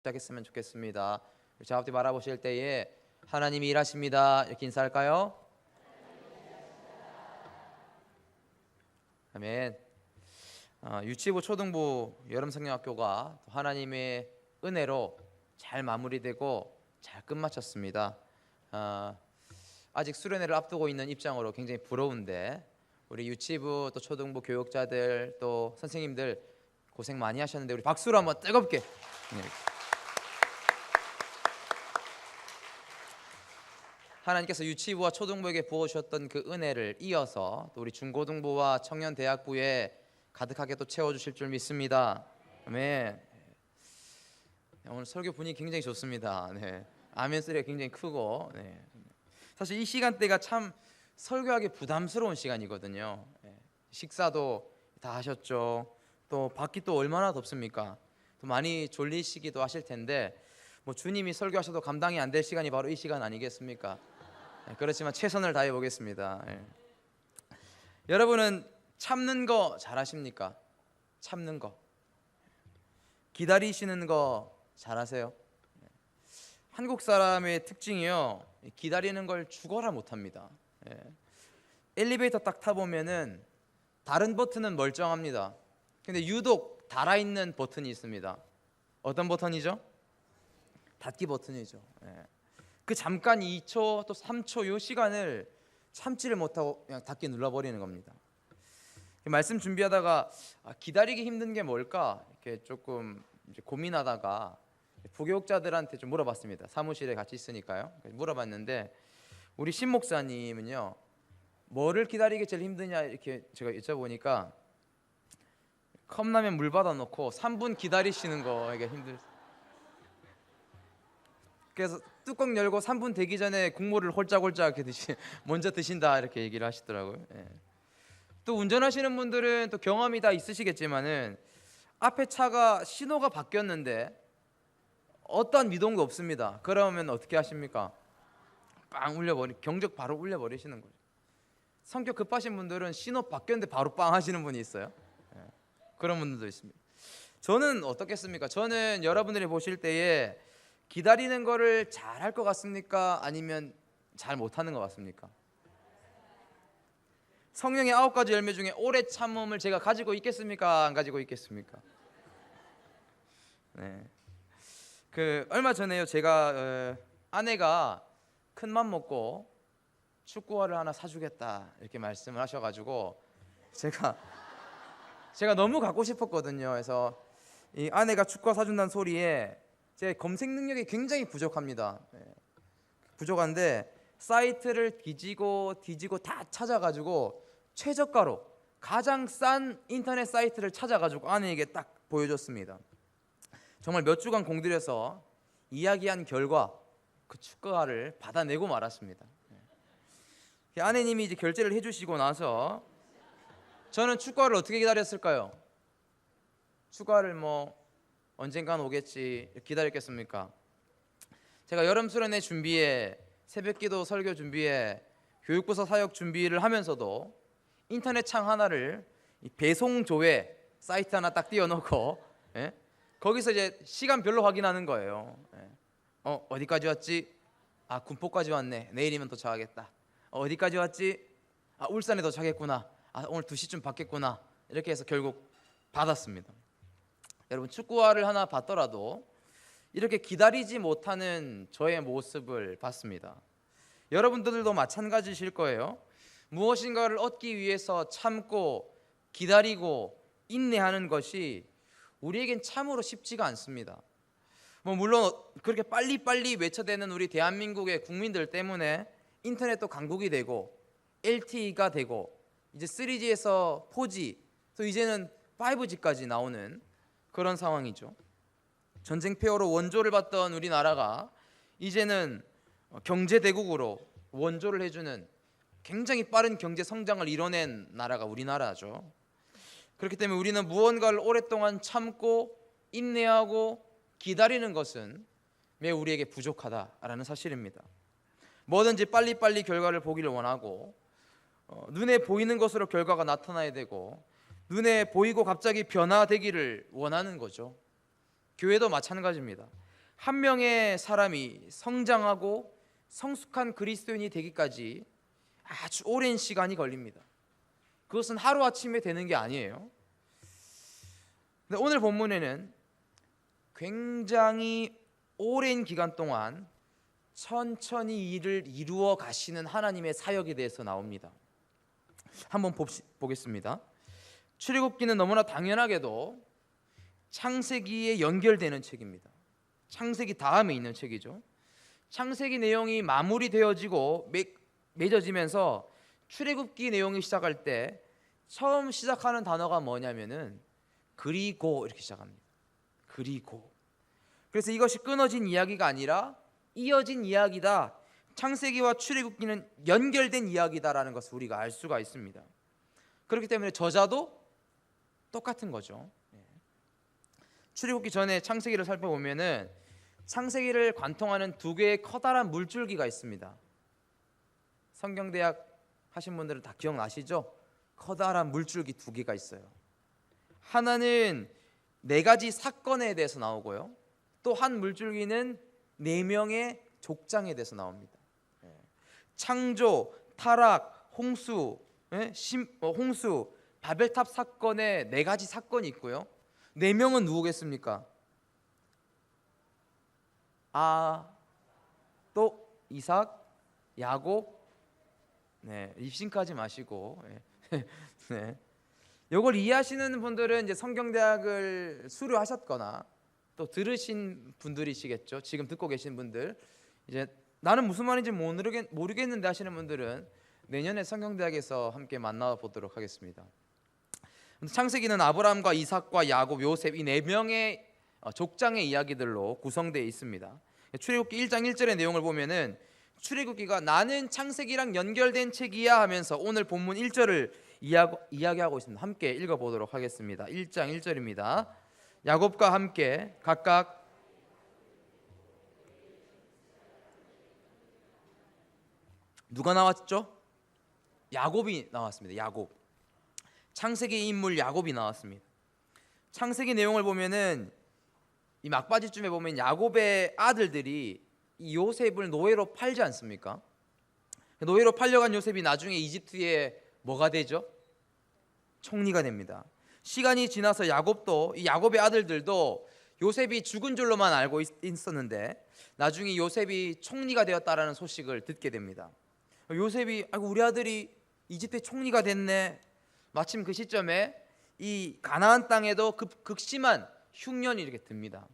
시작했으면 좋겠습니다. 저 앞뒤 바라보실 때에 하나님이 일하십니다 이렇게 인사할까요? 아멘. 유치부 초등부 여름성경학교가 하나님의 은혜로 잘 마무리되고 잘 끝마쳤습니다. 아직 수련회를 앞두고 있는 입장으로 굉장히 부러운데 우리 유치부 또 초등부 교육자들 또 선생님들 고생 많이 하셨는데 우리 박수로 한번 뜨겁게. 하나님께서 유치부와 초등부에게 부어주셨던 그 은혜를 이어서 또 우리 중고등부와 청년대학부에 가득하게 또 채워주실 줄 믿습니다. 아멘. 오늘 설교 분위기 굉장히 좋습니다. 네. 아멘 소리가 굉장히 크고, 네. 사실 이 시간대가 참 설교하기 부담스러운 시간이거든요. 네. 식사도 다 하셨죠. 또 밖이 또 얼마나 덥습니까? 또 많이 졸리시기도 하실 텐데 뭐 주님이 설교하셔도 감당이 안 될 시간이 바로 이 시간 아니겠습니까? 그렇지만 최선을 다해 보겠습니다. 여러분은 참는 거 잘하십니까? 참는 거, 기다리시는 거 잘하세요? 한국 사람의 특징이요, 기다리는 걸 죽어라 못합니다. 엘리베이터 딱 타보면은 다른 버튼은 멀쩡합니다. 근데 유독 달아있는 버튼이 있습니다. 어떤 버튼이죠? 닫기 버튼이죠. 그 잠깐 2초 또 3초 요 시간을 참지를 못하고 그냥 닫기 눌러버리는 겁니다. 말씀 준비하다가 기다리기 힘든 게 뭘까 이렇게 조금 이제 고민하다가 부교육자들한테 좀 물어봤습니다. 사무실에 같이 있으니까요. 물어봤는데 우리 신 목사님은요, 뭐를 기다리기 제일 힘드냐 이렇게 제가 여쭤보니까 컵라면 물 받아놓고 3분 기다리시는 거 이게 힘들. 그래서 뚜껑 열고 3분 되기 전에 국물을 홀짝홀짝 이렇게 먼저 드신다 이렇게 얘기를 하시더라고요. 또 운전하시는 분들은 또 경험이 다 있으시겠지만은 앞에 차가 신호가 바뀌었는데 어떠한 미동도 없습니다. 그러면 어떻게 하십니까? 빵 경적 바로 울려버리시는 거죠. 성격 급하신 분들은 신호 바뀌었는데 바로 빵 하시는 분이 있어요. 그런 분들도 있습니다. 저는 어떻겠습니까? 저는 여러분들이 보실 때에 기다리는 거를 잘 할 것 같습니까? 아니면 잘 못하는 것 같습니까? 성령의 9가지 열매 중에 오래 참음을 제가 가지고 있겠습니까? 안 가지고 있겠습니까? 네. 얼마 전에요, 제가 아내가 큰 맘 먹고 축구화를 하나 사주겠다 이렇게 말씀을 하셔가지고 제가 너무 갖고 싶었거든요. 그래서 이 아내가 축구화 사준다는 소리에 제 검색 능력이 굉장히 부족합니다. 부족한데 사이트를 뒤지고 다 찾아가지고 최저가로 가장 싼 인터넷 사이트를 찾아가지고 아내에게 딱 보여줬습니다. 정말 몇 주간 공들여서 이야기한 결과 그 축구화를 받아내고 말았습니다. 아내님이 이제 결제를 해주시고 나서 저는 축구화를 어떻게 기다렸을까요? 축구화를 뭐 언젠간 오겠지 기다렸겠습니까? 제가 여름 수련회 준비에 새벽기도 설교 준비에 교육부서 사역 준비를 하면서도 인터넷 창 하나를 배송 조회 사이트 하나 딱 띄워놓고 거기서 이제 시간별로 확인하는 거예요. 어디까지 왔지? 군포까지 왔네. 내일이면 도착하겠다. 어디까지 왔지? 울산에 도착했구나. 오늘 2시쯤 받겠구나. 이렇게 해서 결국 받았습니다. 여러분, 축구화를 하나 받더라도 이렇게 기다리지 못하는 저의 모습을 봤습니다. 여러분들도 마찬가지실 거예요. 무엇인가를 얻기 위해서 참고 기다리고 인내하는 것이 우리에겐 참으로 쉽지가 않습니다. 물론 그렇게 빨리빨리 외쳐대는 우리 대한민국의 국민들 때문에 인터넷도 강국이 되고 LTE가 되고 이제 3G에서 4G 또 이제는 5G까지 나오는 그런 상황이죠. 전쟁 폐허로 원조를 받던 우리나라가 이제는 경제대국으로 원조를 해주는 굉장히 빠른 경제 성장을 이뤄낸 나라가 우리나라죠. 그렇기 때문에 우리는 무언가를 오랫동안 참고 인내하고 기다리는 것은 매우 우리에게 부족하다라는 사실입니다. 뭐든지 빨리빨리 결과를 보기를 원하고 눈에 보이는 것으로 결과가 나타나야 되고 눈에 보이고 갑자기 변화되기를 원하는 거죠. 교회도 마찬가지입니다. 한 명의 사람이 성장하고 성숙한 그리스도인이 되기까지 아주 오랜 시간이 걸립니다. 그것은 하루아침에 되는 게 아니에요. 근데 오늘 본문에는 굉장히 오랜 기간 동안 천천히 일을 이루어 가시는 하나님의 사역에 대해서 나옵니다. 한번 보겠습니다. 출애굽기는 너무나 당연하게도 창세기에 연결되는 책입니다. 창세기 다음에 있는 책이죠. 창세기 내용이 마무리되어지고 맺어지면서 출애굽기 내용이 시작할 때 처음 시작하는 단어가 뭐냐면은 그리고 이렇게 시작합니다. 그리고. 그래서 이것이 끊어진 이야기가 아니라 이어진 이야기다. 창세기와 출애굽기는 연결된 이야기다라는 것을 우리가 알 수가 있습니다. 그렇기 때문에 저자도 똑같은 거죠. 출애굽기 전에 창세기를 살펴보면은 창세기를 관통하는 두 개의 커다란 물줄기가 있습니다. 성경대학 하신 분들은 다 기억나시죠? 커다란 물줄기 두 개가 있어요. 하나는 네 가지 사건에 대해서 나오고요. 또 한 물줄기는 네 명의 족장에 대해서 나옵니다. 창조, 타락, 홍수, 홍수, 바벨탑 사건의 네 가지 사건이 있고요. 네 명은 누구겠습니까? 또 이삭, 야곱. 입신까지 마시고. 네. 이걸 이해하시는 분들은 이제 성경대학을 수료하셨거나 또 들으신 분들이시겠죠. 지금 듣고 계신 분들, 이제 나는 무슨 말인지 모르겠는데 하시는 분들은 내년에 성경대학에서 함께 만나보도록 하겠습니다. 창세기는 아브라함과 이삭과 야곱, 요셉 이 네 명의 족장의 이야기들로 구성되어 있습니다. 출애굽기 1장 1절의 내용을 보면은 출애굽기가 나는 창세기랑 연결된 책이야 하면서 오늘 본문 1절을 이야기하고 있습니다. 함께 읽어보도록 하겠습니다. 1장 1절입니다. 야곱과 함께 각각 누가 나왔죠? 야곱이 나왔습니다. 야곱. 창세기 인물 야곱이 나왔습니다. 창세기 내용을 보면은 이 막바지쯤에 보면 야곱의 아들들이 이 요셉을 노예로 팔지 않습니까? 노예로 팔려간 요셉이 나중에 이집트에 뭐가 되죠? 총리가 됩니다. 시간이 지나서 야곱도, 이 야곱의 아들들도 요셉이 죽은 줄로만 알고 있었는데 나중에 요셉이 총리가 되었다라는 소식을 듣게 됩니다. 요셉이 아이고 우리 아들이 이집트의 총리가 됐네. 마침 그 시점에 이 가나안 땅에도 극심한 흉년이 이렇게 듭니다.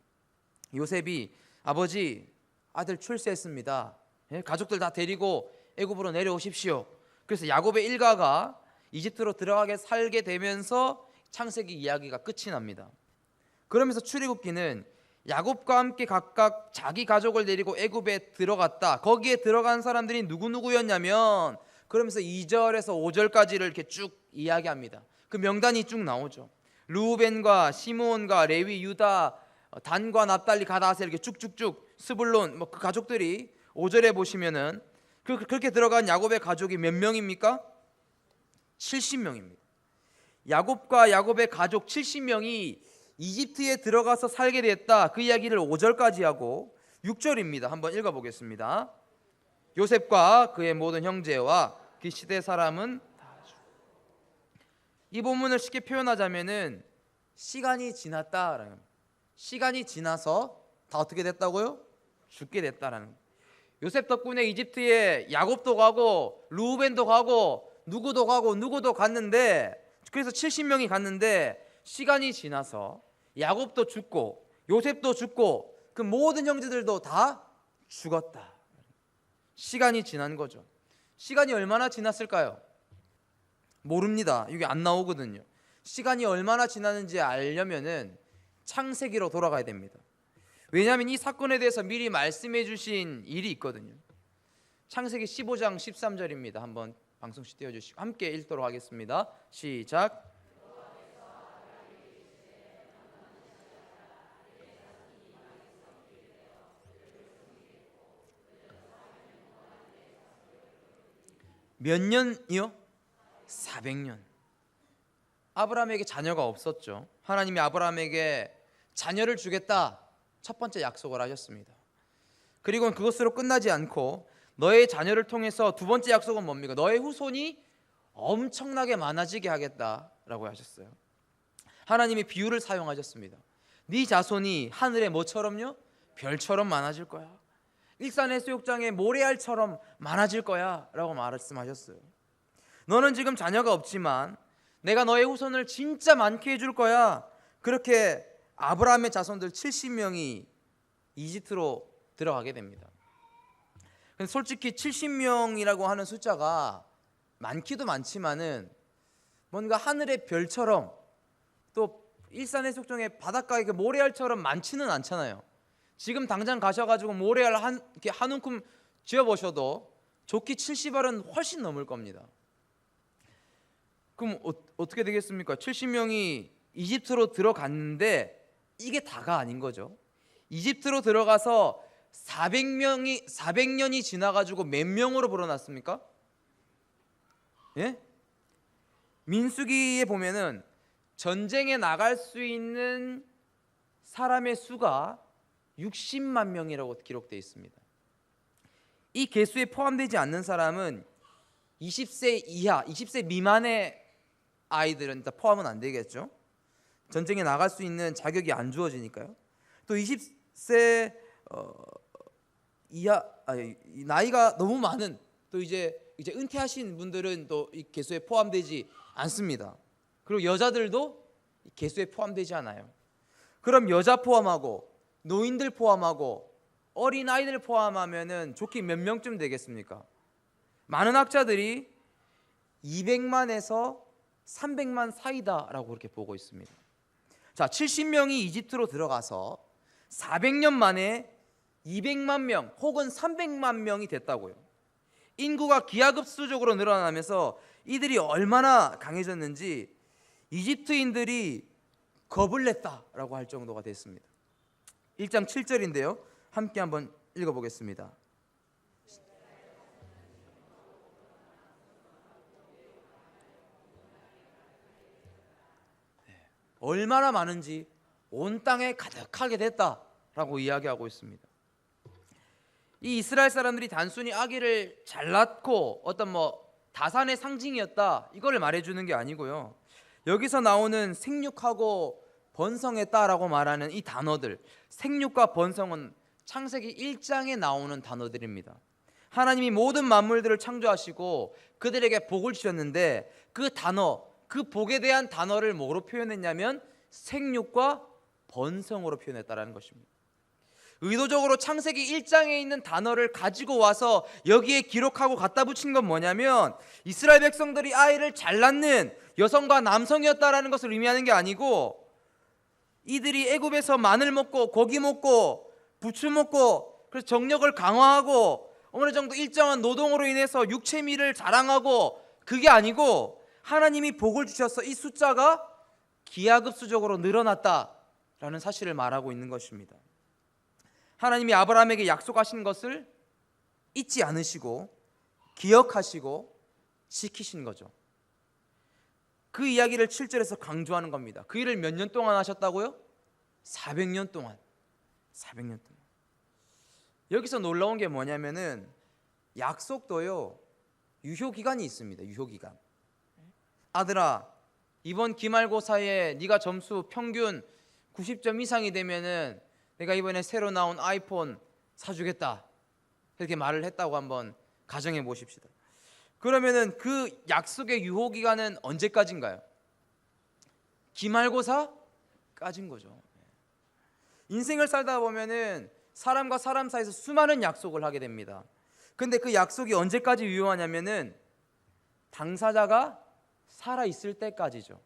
요셉이 아버지 아들 출세했습니다. 가족들 다 데리고 애굽으로 내려오십시오. 그래서 야곱의 일가가 이집트로 들어가게 살게 되면서 창세기 이야기가 끝이 납니다. 그러면서 출애굽기는 야곱과 함께 각각 자기 가족을 데리고 애굽에 들어갔다. 거기에 들어간 사람들이 누구누구였냐면 그러면서 2절에서 5절까지를 이렇게 쭉 이야기합니다. 그 명단이 쭉 나오죠. 르우벤과 시므온과 레위, 유다, 단과 납달리, 갓, 아셀 이렇게 쭉쭉쭉 스불론 그 가족들이 5절에 보시면은 그렇게 들어간 야곱의 가족이 몇 명입니까? 70명입니다. 야곱과 야곱의 가족 70명이 이집트에 들어가서 살게 됐다. 그 이야기를 5절까지 하고 6절입니다. 한번 읽어보겠습니다. 요셉과 그의 모든 형제와 그 시대 사람은 다 죽. 이 본문을 쉽게 표현하자면은 시간이 지났다. 시간이 지나서 다 어떻게 됐다고요? 죽게 됐다라는. 요셉 덕분에 이집트에 야곱도 가고 르우벤도 가고 누구도 가고 누구도 갔는데 그래서 70명이 갔는데 시간이 지나서 야곱도 죽고 요셉도 죽고 그 모든 형제들도 다 죽었다. 시간이 지난 거죠. 시간이 얼마나 지났을까요? 모릅니다. 이게 안 나오거든요. 시간이 얼마나 지났는지 알려면은 창세기로 돌아가야 됩니다. 왜냐하면 이 사건에 대해서 미리 말씀해 주신 일이 있거든요. 창세기 15장 13절입니다. 한번 방송시 띄워주시고 함께 읽도록 하겠습니다. 시작. 몇 년이요? 400년. 아브라함에게 자녀가 없었죠. 하나님이 아브라함에게 자녀를 주겠다, 첫 번째 약속을 하셨습니다. 그리고 그것으로 끝나지 않고 너의 자녀를 통해서 두 번째 약속은 뭡니까? 너의 후손이 엄청나게 많아지게 하겠다라고 하셨어요. 하나님이 비유를 사용하셨습니다. 네 자손이 하늘의 뭐처럼요? 별처럼 많아질 거야. 일산해수욕장의 모래알처럼 많아질 거야 라고 말씀하셨어요. 너는 지금 자녀가 없지만 내가 너의 후손을 진짜 많게 해줄 거야. 그렇게 아브라함의 자손들 70명이 이집트로 들어가게 됩니다. 근데 솔직히 70명이라고 하는 숫자가 많기도 많지만은 뭔가 하늘의 별처럼 또 일산해수욕장의 바닷가의 그 모래알처럼 많지는 않잖아요. 지금 당장 가셔가지고 모래알 이렇게 한 움큼 쥐어보셔도 좋기 70알은 훨씬 넘을 겁니다. 그럼 어떻게 되겠습니까? 70명이 이집트로 들어갔는데 이게 다가 아닌 거죠. 이집트로 들어가서 400년이 지나가지고 몇 명으로 불어났습니까? 예? 민수기에 보면은 전쟁에 나갈 수 있는 사람의 수가 60만 명이라고 기록되어 있습니다. 이 개수에 포함되지 않는 사람은 20세 이하, 20세 미만의 아이들은 다 포함은 안 되겠죠. 전쟁에 나갈 수 있는 자격이 안 주어지니까요. 또 20세 이하 나이가 너무 많은 또 이제 은퇴하신 분들은 또 이 개수에 포함되지 않습니다. 그리고 여자들도 개수에 포함되지 않아요. 그럼 여자 포함하고 노인들 포함하고 어린 아이들 포함하면은 좋게 몇 명쯤 되겠습니까? 많은 학자들이 200만에서 300만 사이다라고 그렇게 보고 있습니다. 자, 70명이 이집트로 들어가서 400년 만에 200만 명 혹은 300만 명이 됐다고요. 인구가 기하급수적으로 늘어나면서 이들이 얼마나 강해졌는지 이집트인들이 겁을 냈다라고 할 정도가 됐습니다. 1장 7절인데요. 함께 한번 읽어보겠습니다. 얼마나 많은지 온 땅에 가득하게 됐다라고 이야기하고 있습니다. 이 이스라엘 사람들이 단순히 아기를 잘 낳고 어떤 다산의 상징이었다 이거를 말해주는 게 아니고요. 여기서 나오는 생육하고 번성했다라고 말하는 이 단어들, 생육과 번성은 창세기 1장에 나오는 단어들입니다. 하나님이 모든 만물들을 창조하시고 그들에게 복을 주셨는데 그 단어, 그 복에 대한 단어를 뭐로 표현했냐면 생육과 번성으로 표현했다라는 것입니다. 의도적으로 창세기 1장에 있는 단어를 가지고 와서 여기에 기록하고 갖다 붙인 건 뭐냐면 이스라엘 백성들이 아이를 잘 낳는 여성과 남성이었다라는 것을 의미하는 게 아니고 이들이 애굽에서 마늘 먹고 고기 먹고 부추 먹고 그래서 정력을 강화하고 어느 정도 일정한 노동으로 인해서 육체미를 자랑하고 그게 아니고 하나님이 복을 주셔서 이 숫자가 기하급수적으로 늘어났다라는 사실을 말하고 있는 것입니다. 하나님이 아브라함에게 약속하신 것을 잊지 않으시고 기억하시고 지키신 거죠. 그 이야기를 7절에서 강조하는 겁니다. 그 일을 몇 년 동안 하셨다고요? 400년 동안. 400년 동안. 여기서 놀라운 게 뭐냐면은 약속도요 유효기간이 있습니다. 유효기간. 아들아, 이번 기말고사에 네가 점수 평균 90점 이상이 되면은 내가 이번에 새로 나온 아이폰 사주겠다 이렇게 말을 했다고 한번 가정해 보십시다. 그러면은 그 약속의 유효기간은 언제까지인가요? 기말고사까지인 거죠. 인생을 살다 보면은 사람과 사람 사이에서 수많은 약속을 하게 됩니다. 근데 그 약속이 언제까지 유효하냐면은 당사자가 살아있을 때까지죠.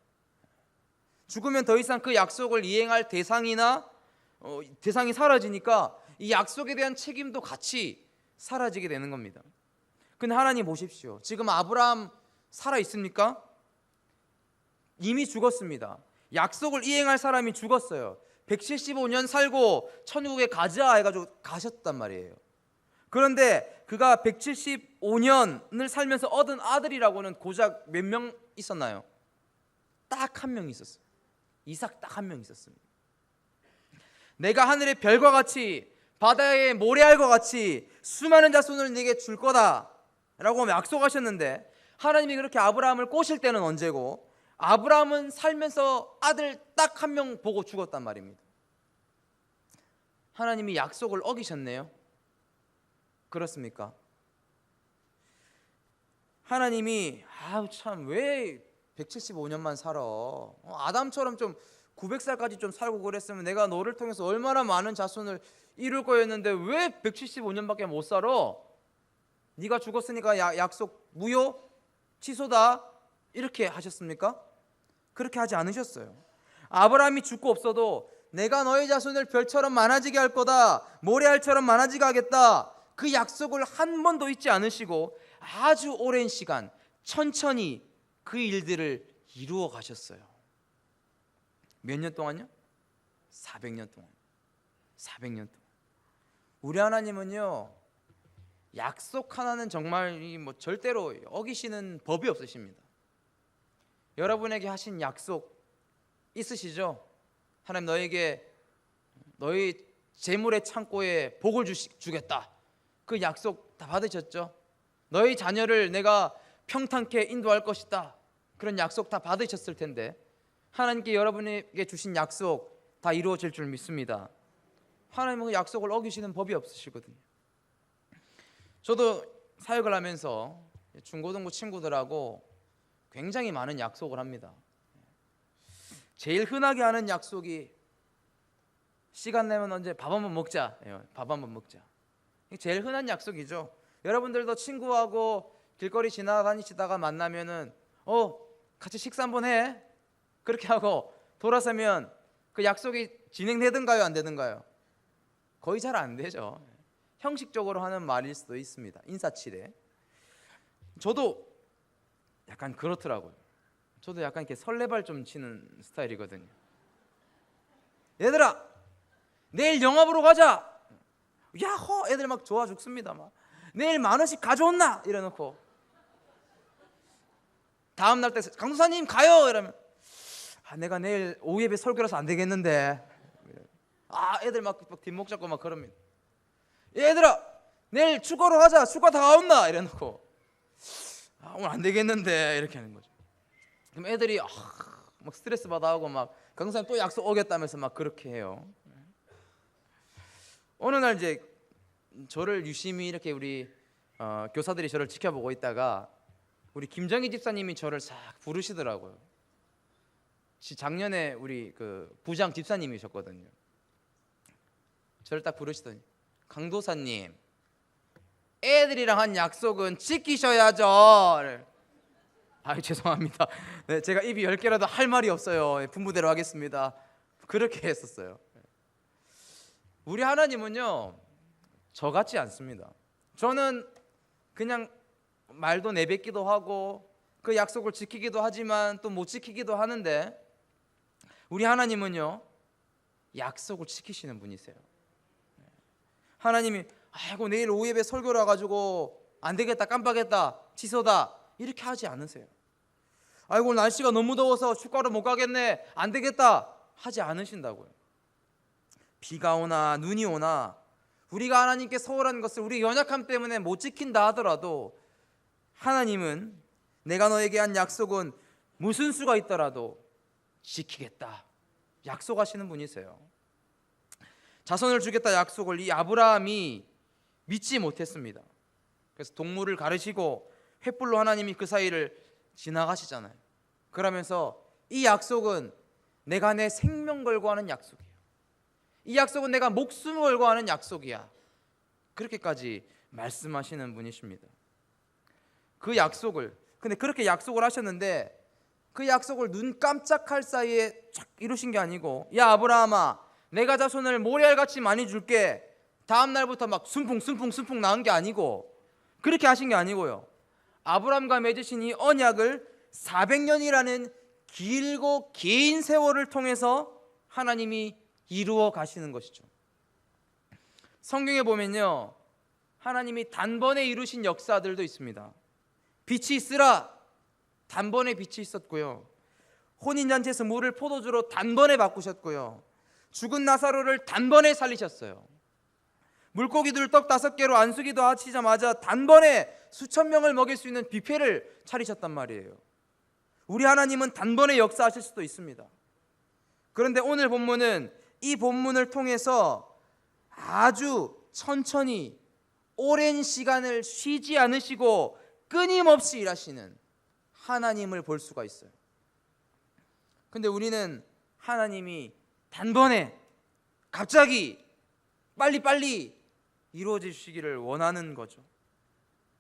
죽으면 더 이상 그 약속을 이행할 대상이 사라지니까 이 약속에 대한 책임도 같이 사라지게 되는 겁니다. 근데 하나님 보십시오. 지금 아브라함 살아있습니까? 이미 죽었습니다. 약속을 이행할 사람이 죽었어요. 175년 살고 천국에 가자 해가지고 가셨단 말이에요. 그런데 그가 175년을 살면서 얻은 아들이라고는 고작 몇 명 있었나요? 딱 한 명 있었어요. 이삭 딱 한 명 있었습니다. 내가 하늘의 별과 같이 바다의 모래알과 같이 수많은 자손을 네게 줄 거다 라고 약속하셨는데, 하나님이 그렇게 아브라함을 꼬실 때는 언제고, 아브라함은 살면서 아들 딱 한 명 보고 죽었단 말입니다. 하나님이 약속을 어기셨네요. 그렇습니까? 하나님이 참 왜 175년만 살아? 아담처럼 좀 900살까지 좀 살고 그랬으면 내가 너를 통해서 얼마나 많은 자손을 이룰 거였는데 왜 175년밖에 못 살아? 네가 죽었으니까 약속 무효? 취소다? 이렇게 하셨습니까? 그렇게 하지 않으셨어요. 아브라함이 죽고 없어도 내가 너의 자손을 별처럼 많아지게 할 거다, 모래알처럼 많아지게 하겠다, 그 약속을 한 번도 잊지 않으시고 아주 오랜 시간 천천히 그 일들을 이루어 가셨어요. 몇 년 동안요? 400년 동안. 400년 동안. 우리 하나님은요, 약속 하나는 정말 절대로 어기시는 법이 없으십니다. 여러분에게 하신 약속 있으시죠? 하나님 너에게 너희 재물의 창고에 복을 주겠다. 그 약속 다 받으셨죠? 너희 자녀를 내가 평탄케 인도할 것이다. 그런 약속 다 받으셨을 텐데, 하나님께 여러분에게 주신 약속 다 이루어질 줄 믿습니다. 하나님은 그 약속을 어기시는 법이 없으시거든요. 저도 사역을 하면서 중고등부 친구들하고 굉장히 많은 약속을 합니다. 제일 흔하게 하는 약속이 시간 내면 언제 밥 한번 먹자. 밥 한번 먹자. 이게 제일 흔한 약속이죠. 여러분들도 친구하고 길거리 지나다니시다가 만나면은 같이 식사 한번 해. 그렇게 하고 돌아서면 그 약속이 진행되든가요, 안 되든가요? 거의 잘 안 되죠. 형식적으로 하는 말일 수도 있습니다. 인사치레. 저도 약간 그렇더라고요. 저도 약간 이렇게 설레발 좀 치는 스타일이거든요. 얘들아, 내일 영화 보러 가자. 야호, 애들 막 좋아 죽습니다. 막 내일 10,000원씩 가져온나 이래놓고, 다음 날 때 강도사님 가요 이러면 내가 내일 오후 예배 설교라서 안 되겠는데, 애들 막 뒷목 잡고 막 그럽니다. 얘들아, 내일 축구하러 가자. 축구 다 가온나 이래놓고 오늘 안 되겠는데 이렇게 하는 거죠. 그럼 애들이 막 스트레스 받아하고 막 강사님 또 약속 오겠다면서 막 그렇게 해요. 어느 날 이제 저를 유심히 이렇게 우리 교사들이 저를 지켜보고 있다가 우리 김정희 집사님이 저를 싹 부르시더라고요. 작년에 우리 그 부장 집사님이셨거든요. 저를 딱 부르시더니, 강도사님, 애들이랑 한 약속은 지키셔야죠. 죄송합니다. 네, 제가 입이 10개라도 할 말이 없어요. 분부대로 하겠습니다. 그렇게 했었어요. 우리 하나님은요, 저 같지 않습니다. 저는 그냥 말도 내뱉기도 하고 그 약속을 지키기도 하지만 또 못 지키기도 하는데, 우리 하나님은요, 약속을 지키시는 분이세요. 하나님이 내일 오후 예배 설교라 가지고 안 되겠다, 깜빡했다, 취소다 이렇게 하지 않으세요. 오늘 날씨가 너무 더워서 축구하러 못 가겠네, 안 되겠다 하지 않으신다고요. 비가 오나 눈이 오나 우리가 하나님께 소홀한 것을 우리 연약함 때문에 못 지킨다 하더라도, 하나님은 내가 너에게 한 약속은 무슨 수가 있더라도 지키겠다 약속하시는 분이세요. 자손을 주겠다 약속을 이 아브라함이 믿지 못했습니다. 그래서 동물을 가르시고 횃불로 하나님이 그 사이를 지나가시잖아요. 그러면서 이 약속은 내가 내 생명 걸고 하는 약속이야. 이 약속은 내가 목숨 걸고 하는 약속이야. 그렇게까지 말씀하시는 분이십니다. 그 약속을, 근데 그렇게 약속을 하셨는데 그 약속을 눈 깜짝할 사이에 쫙 이루신 게 아니고, 야 아브라함아, 내가 자손을 모래알같이 많이 줄게, 다음 날부터 막 순풍 나은 게 아니고, 그렇게 하신 게 아니고요, 아브라함과 맺으신 이 언약을 400년이라는 길고 긴 세월을 통해서 하나님이 이루어 가시는 것이죠. 성경에 보면요, 하나님이 단번에 이루신 역사들도 있습니다. 빛이 있으라, 단번에 빛이 있었고요. 혼인잔치에서 물을 포도주로 단번에 바꾸셨고요. 죽은 나사로를 단번에 살리셨어요. 물고기들 떡 5개로 안수기도 하시자마자 단번에 수천 명을 먹일 수 있는 뷔페를 차리셨단 말이에요. 우리 하나님은 단번에 역사하실 수도 있습니다. 그런데 오늘 본문은 이 본문을 통해서 아주 천천히 오랜 시간을 쉬지 않으시고 끊임없이 일하시는 하나님을 볼 수가 있어요. 근데 우리는 하나님이 단번에 갑자기 빨리빨리 이루어지시기를 원하는 거죠.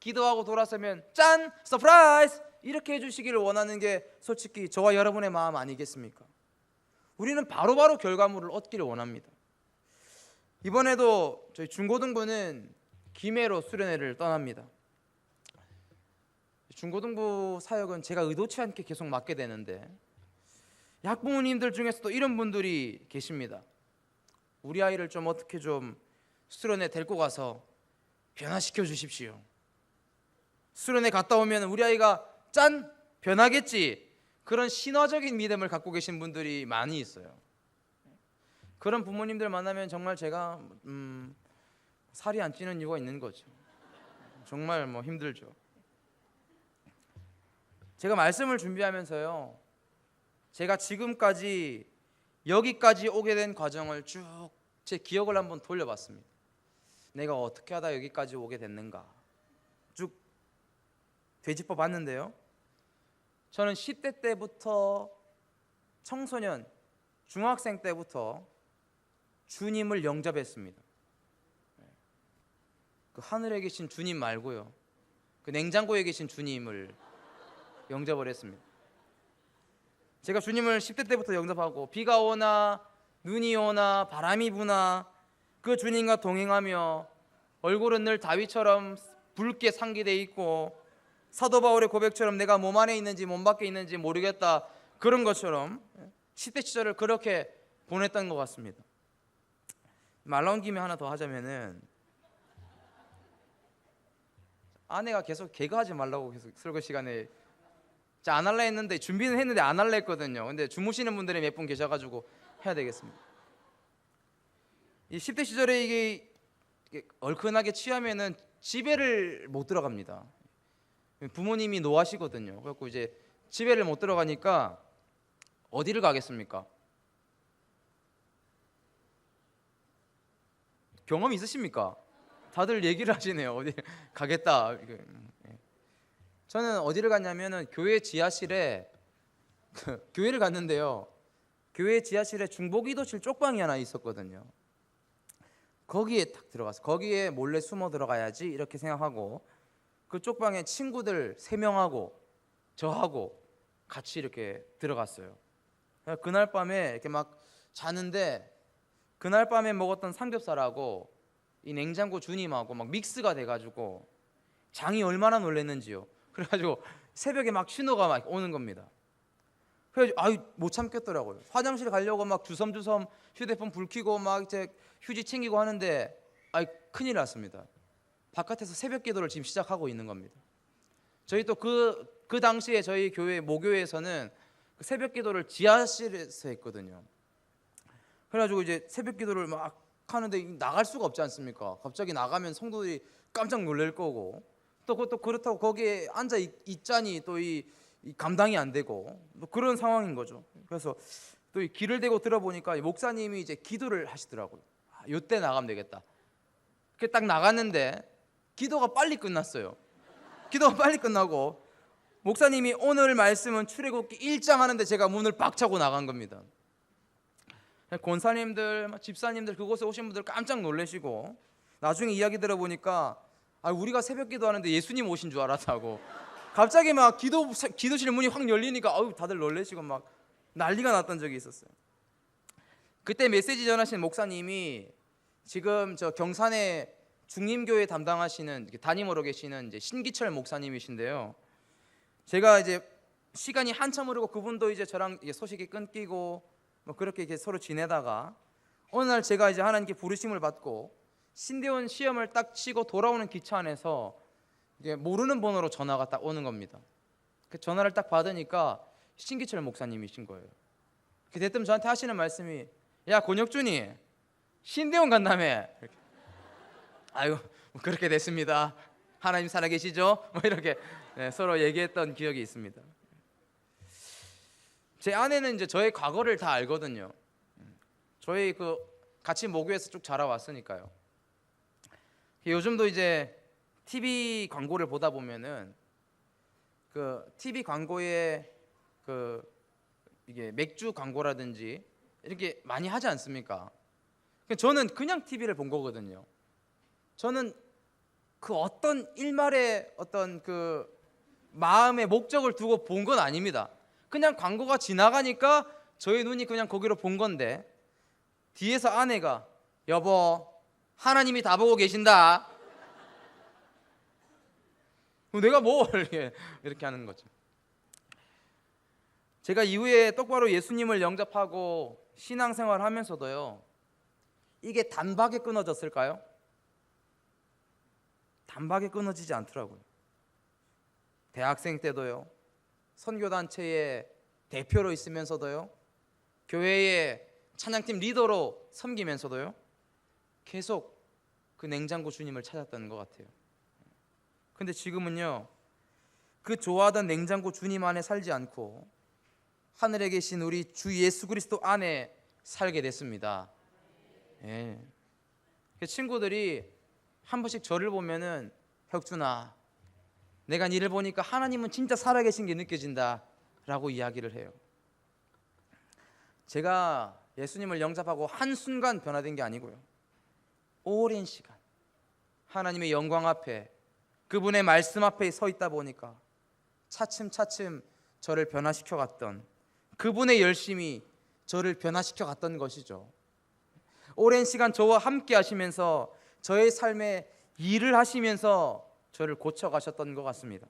기도하고 돌아서면 짠! 서프라이즈! 이렇게 해주시기를 원하는 게 솔직히 저와 여러분의 마음 아니겠습니까? 우리는 바로바로 결과물을 얻기를 원합니다. 이번에도 저희 중고등부는 김해로 수련회를 떠납니다. 중고등부 사역은 제가 의도치 않게 계속 맡게 되는데 학부모님들 중에서도 이런 분들이 계십니다. 우리 아이를 좀 어떻게 좀 수련회 데리고 가서 변화시켜 주십시오. 수련회 갔다 오면 우리 아이가 짠! 변하겠지. 그런 신화적인 믿음을 갖고 계신 분들이 많이 있어요. 그런 부모님들 만나면 정말 제가 살이 안 찌는 이유가 있는 거죠. 정말 힘들죠. 제가 말씀을 준비하면서요, 제가 지금까지 여기까지 오게 된 과정을 쭉 제 기억을 한번 돌려봤습니다. 내가 어떻게 하다 여기까지 오게 됐는가 쭉 되짚어 봤는데요, 저는 10대 때부터 청소년, 중학생 때부터 주님을 영접했습니다. 그 하늘에 계신 주님 말고요, 그 냉장고에 계신 주님을 영접을 했습니다. 제가 주님을 10대 때부터 영접하고 비가 오나 눈이 오나 바람이 부나 그 주님과 동행하며 얼굴은 늘 다윗처럼 붉게 상기돼 있고 사도 바울의 고백처럼 내가 몸 안에 있는지 몸 밖에 있는지 모르겠다, 그런 것처럼 10대 시절을 그렇게 보냈던 것 같습니다. 말 나온 김에 하나 더 하자면은, 아내가 계속 개그하지 말라고 계속 설교 시간에 안 할래 했는데, 준비는 했는데 안 할래 했거든요. 근데 주무시는 분들이 몇 분 계셔가지고 해야 되겠습니다. 이 10대 시절에 이게 얼큰하게 취하면은 집에를 못 들어갑니다. 부모님이 노하시거든요. 그래서 이제 집에를 못 들어가니까 어디를 가겠습니까? 경험 있으십니까? 다들 얘기를 하시네요. 어디 가겠다. 저는 어디를 갔냐면은 교회 지하실에 교회를 갔는데요, 교회 지하실에 중보기도실 쪽방이 하나 있었거든요. 거기에 딱 들어가서 거기에 몰래 숨어 들어가야지 이렇게 생각하고 그 쪽방에 친구들 3명하고 저하고 같이 이렇게 들어갔어요. 그날 밤에 이렇게 막 자는데, 그날 밤에 먹었던 삼겹살하고 이 냉장고 주님하고 막 믹스가 돼가지고 장이 얼마나 놀랐는지요. 그래가지고 새벽에 막 신호가 막 오는 겁니다. 그래서 못 참겠더라고요. 화장실 가려고 막 주섬주섬 휴대폰 불 켜고 막 이제 휴지 챙기고 하는데 큰일 났습니다. 바깥에서 새벽 기도를 지금 시작하고 있는 겁니다. 저희 또 그 당시에 저희 교회 모교회에서는 새벽 기도를 지하실에서 했거든요. 그래가지고 이제 새벽 기도를 막 하는데 나갈 수가 없지 않습니까? 갑자기 나가면 성도들이 깜짝 놀랄 거고, 또 그것도 그렇다고 거기에 앉아 있자니 또 이 감당이 안 되고 또 그런 상황인 거죠. 그래서 또 이 길을 대고 들어보니까 목사님이 이제 기도를 하시더라고요. 요때 나가면 되겠다. 그렇게 딱 나갔는데 기도가 빨리 끝났어요. 기도가 빨리 끝나고 목사님이 오늘 말씀은 출애굽기 1장 하는데 제가 문을 빡 차고 나간 겁니다. 권사님들, 집사님들, 그곳에 오신 분들 깜짝 놀라시고, 나중에 이야기 들어보니까 우리가 새벽 기도하는데 예수님 오신 줄 알았다고, 갑자기 막 기도실 문이 확 열리니까 다들 놀라시고 막 난리가 났던 적이 있었어요. 그때 메시지 전하신 목사님이 지금 저 경산에 중림교회 담당하시는 담임으로 계시는 이제 신기철 목사님이신데요. 제가 이제 시간이 한참 흐르고 그분도 이제 저랑 소식이 끊기고 뭐 그렇게 이렇게 서로 지내다가 어느 날 제가 이제 하나님께 부르심을 받고 신대원 시험을 딱 치고 돌아오는 기차 안에서 이제 모르는 번호로 전화가 딱 오는 겁니다. 그 전화를 딱 받으니까 신기철 목사님이신 거예요. 그때 저한테 하시는 말씀이, 야 권혁준이 신대원 간다며. 이렇게. 아유 뭐 그렇게 됐습니다. 하나님 살아계시죠? 뭐 이렇게 서로 얘기했던 기억이 있습니다. 제 아내는 이제 저의 과거를 다 알거든요. 저희 그 같이 모교에서 쭉 자라왔으니까요. 요즘도 이제 TV 광고를 보다 보면은 그 TV 광고에 그 이게 맥주 광고라든지 이렇게 많이 하지 않습니까? 저는 그냥 TV를 본 거거든요. 저는 그 어떤 일말의 어떤 그 마음의 목적을 두고 본 건 아닙니다. 그냥 광고가 지나가니까 저희 눈이 그냥 거기로 본 건데, 뒤에서 아내가 여보 하나님이 다 보고 계신다. 내가 뭘 이렇게 하는 거죠. 제가 이후에 똑바로 예수님을 영접하고 신앙생활을 하면서도요, 이게 단박에 끊어졌을까요? 단박에 끊어지지 않더라고요. 대학생 때도요, 선교단체의 대표로 있으면서도요, 교회의 찬양팀 리더로 섬기면서도요, 계속 그 냉장고 주님을 찾았던 것 같아요. 근데 지금은요, 그 좋아하던 냉장고 주님 안에 살지 않고 하늘에 계신 우리 주 예수 그리스도 안에 살게 됐습니다. 예. 친구들이 한 번씩 저를 보면은 혁준아, 내가 니를 보니까 하나님은 진짜 살아계신 게 느껴진다 라고 이야기를 해요. 제가 예수님을 영접하고 한순간 변화된 게 아니고요, 오랜 시간 하나님의 영광 앞에, 그분의 말씀 앞에 서 있다 보니까 차츰차츰 저를 변화시켜 갔던, 그분의 열심이 저를 변화시켜 갔던 것이죠. 오랜 시간 저와 함께 하시면서 저의 삶에 일을 하시면서 저를 고쳐가셨던 것 같습니다.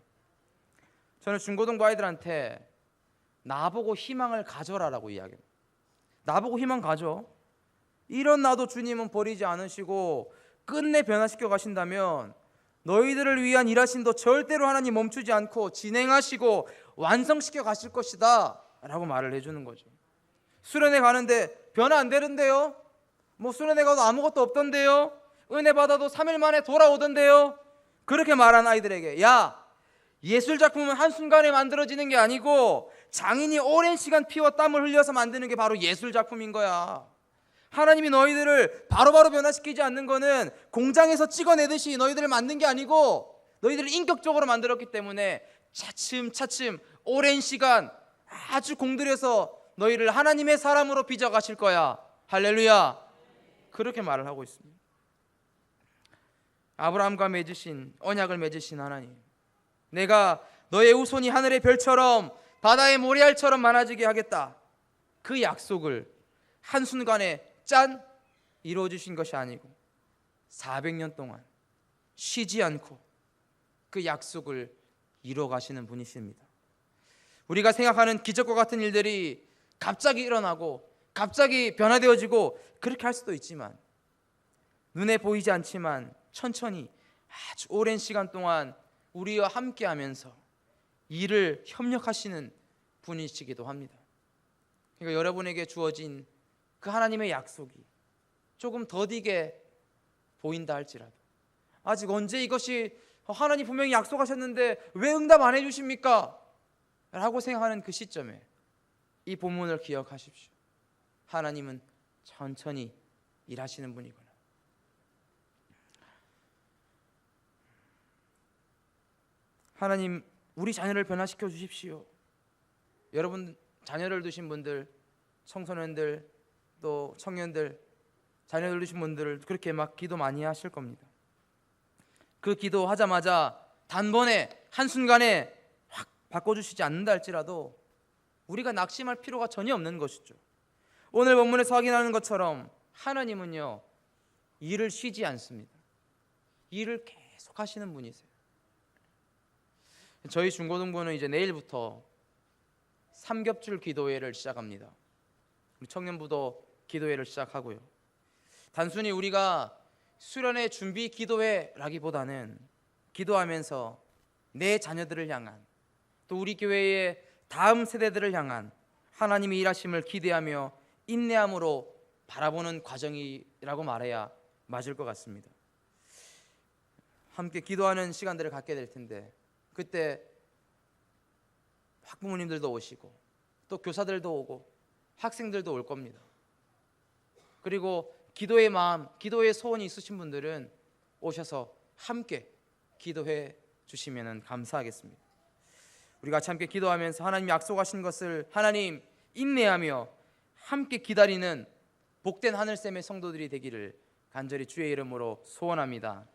저는 중고등부 아이들한테 나보고 희망을 가져라라고 이야기합니다. 나보고 희망 가져. 이런 나도 주님은 버리지 않으시고 끝내 변화시켜 가신다면 너희들을 위한 일하심도 절대로 하나님 멈추지 않고 진행하시고 완성시켜 가실 것이다 라고 말을 해주는 거죠. 수련회 가는데 변화 안 되는데요? 뭐 수련회 가도 아무것도 없던데요? 은혜 받아도 3일 만에 돌아오던데요? 그렇게 말한 아이들에게, 야, 예술작품은 한순간에 만들어지는 게 아니고 장인이 오랜 시간 피와 땀을 흘려서 만드는 게 바로 예술작품인 거야. 하나님이 너희들을 바로바로 변화시키지 않는 거는 공장에서 찍어내듯이 너희들을 만든 게 아니고 너희들을 인격적으로 만들었기 때문에 차츰차츰 오랜 시간 아주 공들여서 너희를 하나님의 사람으로 빚어가실 거야. 할렐루야. 그렇게 말을 하고 있습니다. 아브라함과 맺으신 언약을 맺으신 하나님, 내가 너의 후손이 하늘의 별처럼 바다의 모래알처럼 많아지게 하겠다, 그 약속을 한순간에 짠 이루어 주신 것이 아니고 400년 동안 쉬지 않고 그 약속을 이루어 가시는 분이십니다. 우리가 생각하는 기적과 같은 일들이 갑자기 일어나고 갑자기 변화되어지고 그렇게 할 수도 있지만, 눈에 보이지 않지만 천천히 아주 오랜 시간 동안 우리와 함께하면서 일을 협력하시는 분이시기도 합니다. 그러니까 여러분에게 주어진 그 하나님의 약속이 조금 더디게 보인다 할지라도, 아직 언제 이것이 하나님 분명히 약속하셨는데 왜 응답 안 해주십니까? 라고 생각하는 그 시점에 이 본문을 기억하십시오. 하나님은 천천히 일하시는 분이구나. 하나님, 우리 자녀를 변화시켜 주십시오. 여러분 자녀를 두신 분들, 청소년들 또 청년들, 자녀를 두신 분들 그렇게 막 기도 많이 하실 겁니다. 그 기도 하자마자 단번에 한순간에 확 바꿔주시지 않는다 할지라도 우리가 낙심할 필요가 전혀 없는 것이죠. 오늘 본문에서 확인하는 것처럼 하나님은요, 일을 쉬지 않습니다. 일을 계속 하시는 분이세요. 저희 중고등부는 이제 내일부터 삼겹줄 기도회를 시작합니다. 우리 청년부도 기도회를 시작하고요. 단순히 우리가 수련회 준비 기도회라기보다는 기도하면서 내 자녀들을 향한, 또 우리 교회의 다음 세대들을 향한 하나님의 일하심을 기대하며 인내함으로 바라보는 과정이라고 말해야 맞을 것 같습니다. 함께 기도하는 시간들을 갖게 될 텐데 그때 학부모님들도 오시고 또 교사들도 오고 학생들도 올 겁니다. 그리고 기도의 마음, 기도의 소원이 있으신 분들은 오셔서 함께 기도해 주시면 감사하겠습니다. 우리 같이 함께 기도하면서 하나님 약속하신 것을 하나님 인내하며 함께 기다리는 복된 하늘샘의 성도들이 되기를 간절히 주의 이름으로 소원합니다.